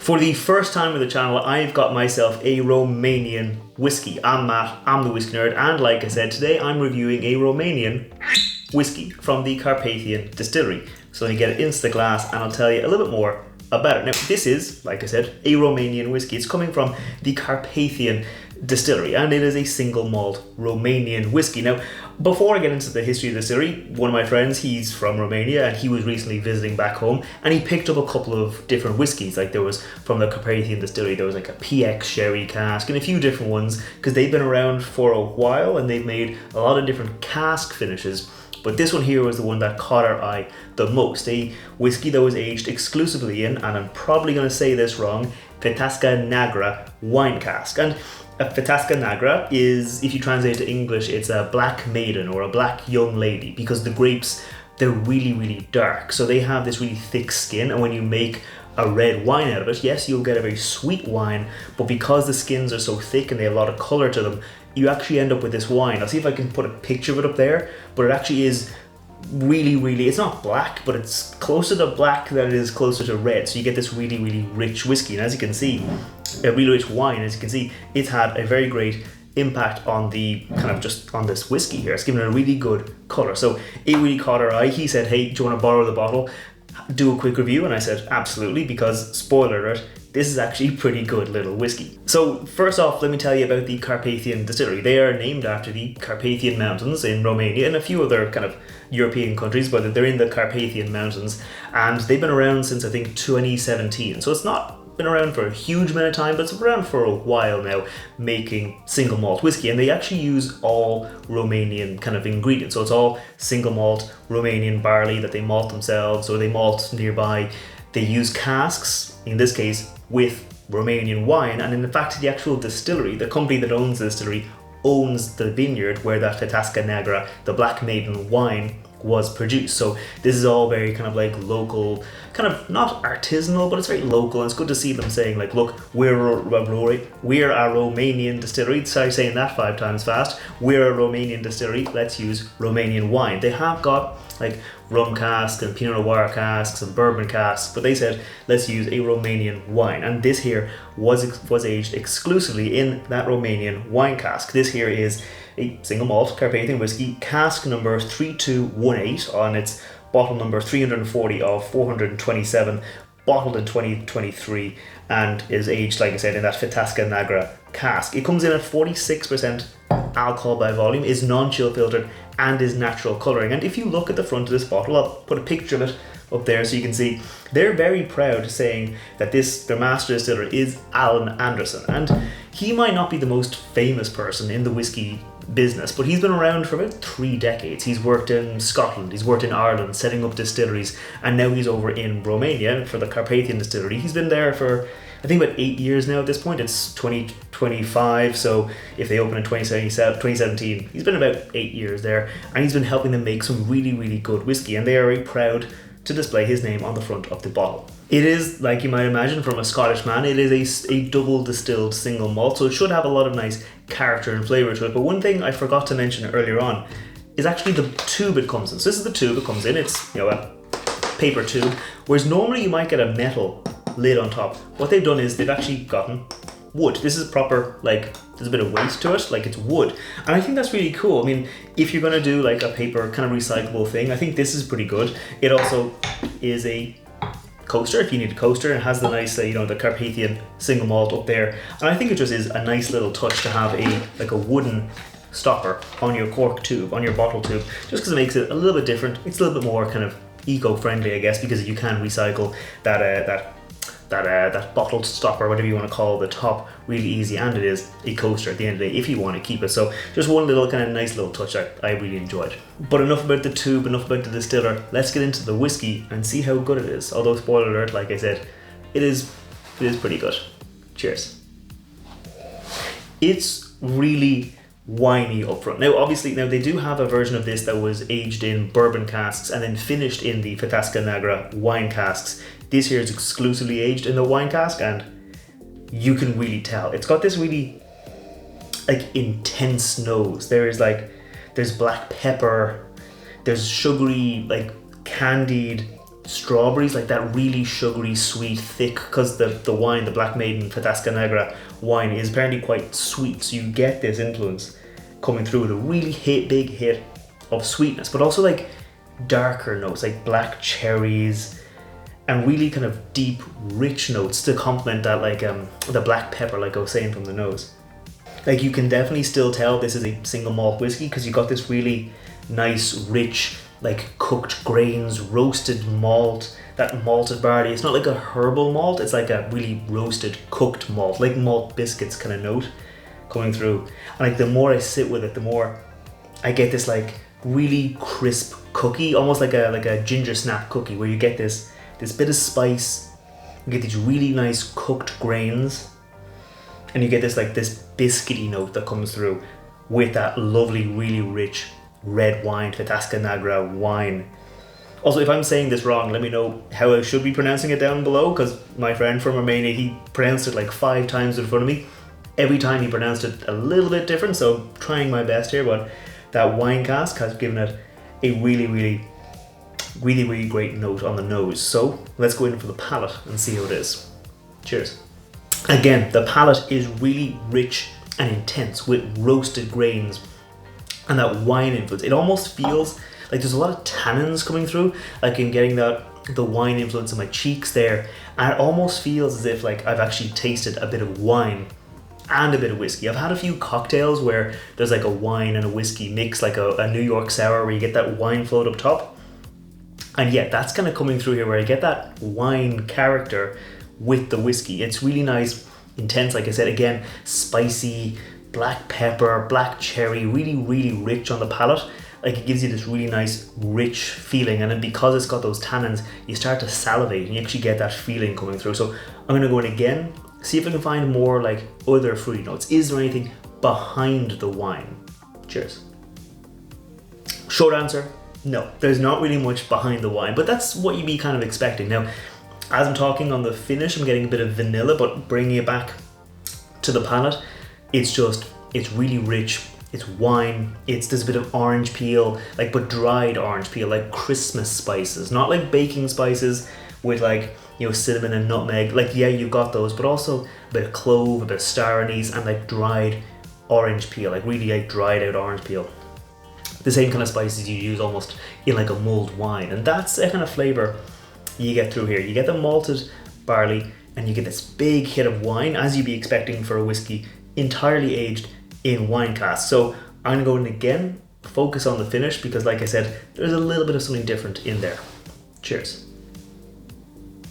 For the first time on the channel, I've got myself a Romanian whiskey. I'm Matt, I'm the whiskey nerd, and like I said, today I'm reviewing a Romanian whiskey from the Carpathian Distillery. So you get it into the glass and I'll tell you a little bit more about it. Now, this is, like I said, a Romanian whiskey. It's coming from the Carpathian Distillery, and it is a single malt Romanian whiskey. Now, before I get into the history of the distillery, one of my friends, he's from Romania, and he was recently visiting back home, and he picked up a couple of different whiskies. Like there was, from the Carpathian Distillery, there was like a PX sherry cask and a few different ones, because they've been around for a while and they've made a lot of different cask finishes. But this one here was the one that caught our eye the most. A whiskey that was aged exclusively in, and I'm probably going to say this wrong, Feteasca Neagra wine cask. And a Feteasca Neagra is, if you translate to English, it's a black maiden or a black young lady, because the grapes, they're really, really dark. So they have this really thick skin, and when you make a red wine out of it, yes, you'll get a very sweet wine, but because the skins are so thick and they have a lot of colour to them, you actually end up with this wine. I'll see if I can put a picture of it up there, but it actually is really, really, it's not black, but it's closer to black than it is closer to red. So you get this really, really rich whiskey, and as you can see, a really rich wine, as you can see, it's had a very great impact on the kind of just on this whiskey here. It's given it a really good colour. So it really caught our eye. He said, hey, do you want to borrow the bottle? Do a quick review, and I said absolutely, because spoiler alert, this is actually pretty good little whiskey. So first off, let me tell you about the Carpathian Distillery. They are named after the Carpathian Mountains in Romania and a few other kind of European countries, but they're in the Carpathian Mountains, and they've been around since I think 2017. So it's not been around for a huge amount of time, but it's been around for a while now, making single malt whiskey, and they actually use all Romanian kind of ingredients. So it's all single malt Romanian barley that they malt themselves, or they malt nearby. They use casks, in this case, with Romanian wine, and in fact the actual distillery, the company that owns the distillery, owns the vineyard where that Feteasca Neagra, the Black Maiden wine, was produced. So this is all very kind of like local, kind of not artisanal, but it's very local, and it's good to see them saying like, look, we're a Romanian distillery. Sorry saying that 5 times fast. We're a Romanian distillery, let's use Romanian wine. They have got like rum casks and Pinot Noir casks and bourbon casks, but they said let's use a Romanian wine, and this here was aged exclusively in that Romanian wine cask. This here is a single malt Carpathian whiskey, cask number 3218 on its bottle number 340 of 427, bottled in 2023, and is aged, like I said, in that Feteasca Neagra cask. It comes in at 46% alcohol by volume, is non-chill filtered, and is natural colouring. And if you look at the front of this bottle, I'll put a picture of it up there so you can see, they're very proud saying that their master distiller is Allan Anderson, and he might not be the most famous person in the whiskey business, but he's been around for about 3 decades. He's worked in Scotland, he's worked in Ireland, setting up distilleries, and now he's over in Romania for the Carpathian Distillery. He's been there for, I think, about 8 years now at this point. It's 2025, so if they open in 2017, he's been about 8 years there, and he's been helping them make some really, really good whiskey, and they are very proud to display his name on the front of the bottle. It is, like you might imagine from a Scottish man, it is a double distilled single malt, so it should have a lot of nice character and flavour to it. But one thing I forgot to mention earlier on is actually the tube it comes in. So this is the tube it comes in. It's, you know, a paper tube, whereas normally you might get a metal lid on top. What they've done is they've actually gotten wood. This is proper, like, there's a bit of weight to it, like it's wood, and I think that's really cool. I mean, if you're going to do like a paper kind of recyclable thing, I think this is pretty good. It also is a coaster if you need a coaster, and it has the nice you know, the Carpathian single malt up there, and I think it just is a nice little touch to have a wooden stopper on your cork tube, on your bottle tube, just because it makes it a little bit different. It's a little bit more kind of eco-friendly, I guess, because you can recycle that bottled stopper, whatever you want to call the top, really easy, and it is a coaster at the end of the day if you want to keep it. So just one little kind of nice little touch I really enjoyed. But enough about the tube, enough about the distiller. Let's get into the whiskey and see how good it is. Although, spoiler alert, like I said, it is pretty good. Cheers. It's really winey up front. Now obviously, they do have a version of this that was aged in bourbon casks and then finished in the Feteasca Neagra wine casks. This here is exclusively aged in the wine cask, and you can really tell it's got this really like intense nose. There's black pepper, there's sugary, like candied strawberries, like that really sugary, sweet, thick, because the wine, the Black Maiden Feteasca Neagra wine is apparently quite sweet, so you get this influence coming through with a really big hit of sweetness, but also like darker notes like black cherries and really kind of deep, rich notes to complement that, like the black pepper, like I was saying, from the nose. Like you can definitely still tell this is a single malt whiskey because you got this really nice, rich, like cooked grains, roasted malt, that malted barley. It's not like a herbal malt, it's like a really roasted, cooked malt, like malt biscuits kind of note coming through. And like the more I sit with it, the more I get this like really crisp cookie, almost like a ginger snap cookie, where you get this bit of spice, you get these really nice cooked grains, and you get this biscuity note that comes through with that lovely, really rich red wine, Feteasca Neagra wine. Also, if I'm saying this wrong, let me know how I should be pronouncing it down below, because my friend from Romania, he pronounced it like 5 times in front of me. Every time he pronounced it a little bit different, so I'm trying my best here, but that wine cask has given it a really great note on the nose. So let's go in for the palate and see how it is. Cheers. Again, the palate is really rich and intense with roasted grains and that wine influence. It almost feels like there's a lot of tannins coming through, like I'm getting the wine influence in my cheeks there, and it almost feels as if like I've actually tasted a bit of wine and a bit of whiskey. I've had a few cocktails where there's like a wine and a whiskey mix, like a New York sour, where you get that wine float up top. And yeah, that's kind of coming through here, where I get that wine character with the whiskey. It's really nice, intense, like I said, again, spicy, black pepper, black cherry, really rich on the palate. Like it gives you this really nice, rich feeling. And then because it's got those tannins, you start to salivate and you actually get that feeling coming through. So I'm gonna go in again, see if I can find more like other fruity notes. Is there anything behind the wine? Cheers. Short answer, no. There's not really much behind the wine, but that's what you'd be kind of expecting. Now, as I'm talking on the finish, I'm getting a bit of vanilla, but bringing it back to the palate, it's really rich. It's wine, there's a bit of orange peel, like, but dried orange peel, like Christmas spices, not like baking spices with like, you know, cinnamon and nutmeg. Like, yeah, you've got those, but also a bit of clove, a bit of star anise, and like dried orange peel, like really like dried out orange peel. The same kind of spices you use almost in like a mulled wine. And that's the kind of flavor you get through here. You get the malted barley and you get this big hit of wine, as you'd be expecting for a whiskey entirely aged in wine casks. So I'm gonna go in again, focus on the finish, because like I said, there's a little bit of something different in there. Cheers.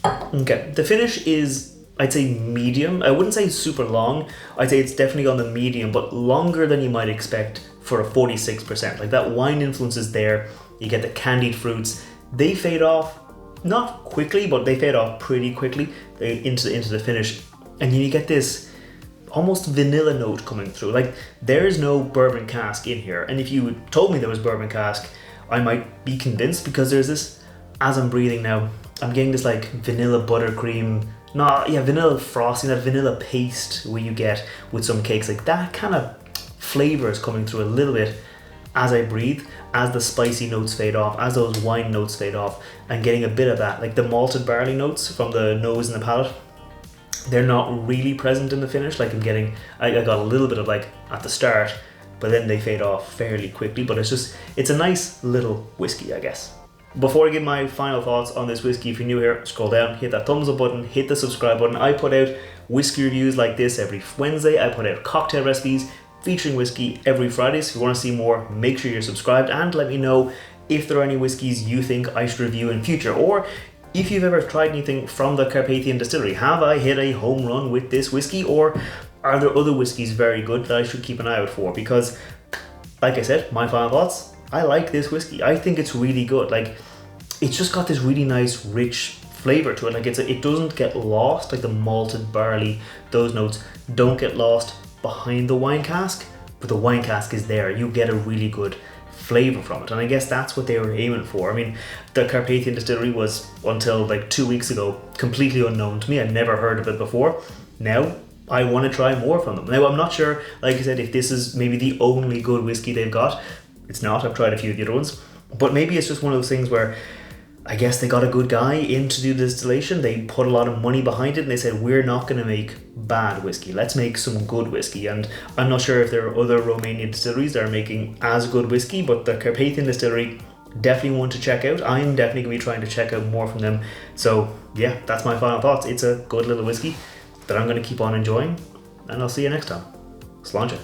Okay, the finish is, I'd say, medium. I wouldn't say super long. I'd say it's definitely on the medium, but longer than you might expect for a 46%. Like that wine influence is there. You get the candied fruits. They fade off, not quickly, but they fade off pretty quickly into the finish. And then you get this almost vanilla note coming through. Like there is no bourbon cask in here. And if you told me there was bourbon cask, I might be convinced, because there's this, as I'm breathing now, I'm getting this like vanilla buttercream, vanilla frosting, that vanilla paste where you get with some cakes. Like that kind of flavor is coming through a little bit as I breathe, as the spicy notes fade off, as those wine notes fade off, and getting a bit of that, like the malted barley notes from the nose and the palate. They're not really present in the finish. Like I got a little bit of like at the start, but then they fade off fairly quickly. But it's a nice little whiskey, I guess. Before I give my final thoughts on this whiskey, if you're new here, scroll down, hit that thumbs up button, hit the subscribe button. I put out whiskey reviews like this every Wednesday. I put out cocktail recipes featuring whiskey every Friday. So if you want to see more, make sure you're subscribed, and let me know if there are any whiskeys you think I should review in future, or if you've ever tried anything from the Carpathian Distillery. Have I hit a home run with this whiskey, or are there other whiskies very good that I should keep an eye out for? Because, like I said, my final thoughts, I like this whiskey. I think it's really good. Like, it's just got this really nice, rich flavor to it. Like, it doesn't get lost, like the malted barley, those notes don't get lost behind the wine cask, but the wine cask is there. You get a really good flavor from it, and I guess that's what they were aiming for. I mean, the Carpathian Distillery was, until like 2 weeks ago, completely unknown to me. I'd never heard of it before. Now I want to try more from them. Now I'm not sure, like I said, if this is maybe the only good whiskey they've got. It's not. I've tried a few of the other ones, but maybe it's just one of those things where I guess they got a good guy in to do the distillation. They put a lot of money behind it and they said, we're not going to make bad whiskey. Let's make some good whiskey. And I'm not sure if there are other Romanian distilleries that are making as good whiskey, but the Carpathian Distillery, definitely one to check out. I'm definitely going to be trying to check out more from them. So yeah, that's my final thoughts. It's a good little whiskey that I'm going to keep on enjoying, and I'll see you next time. Sláinte.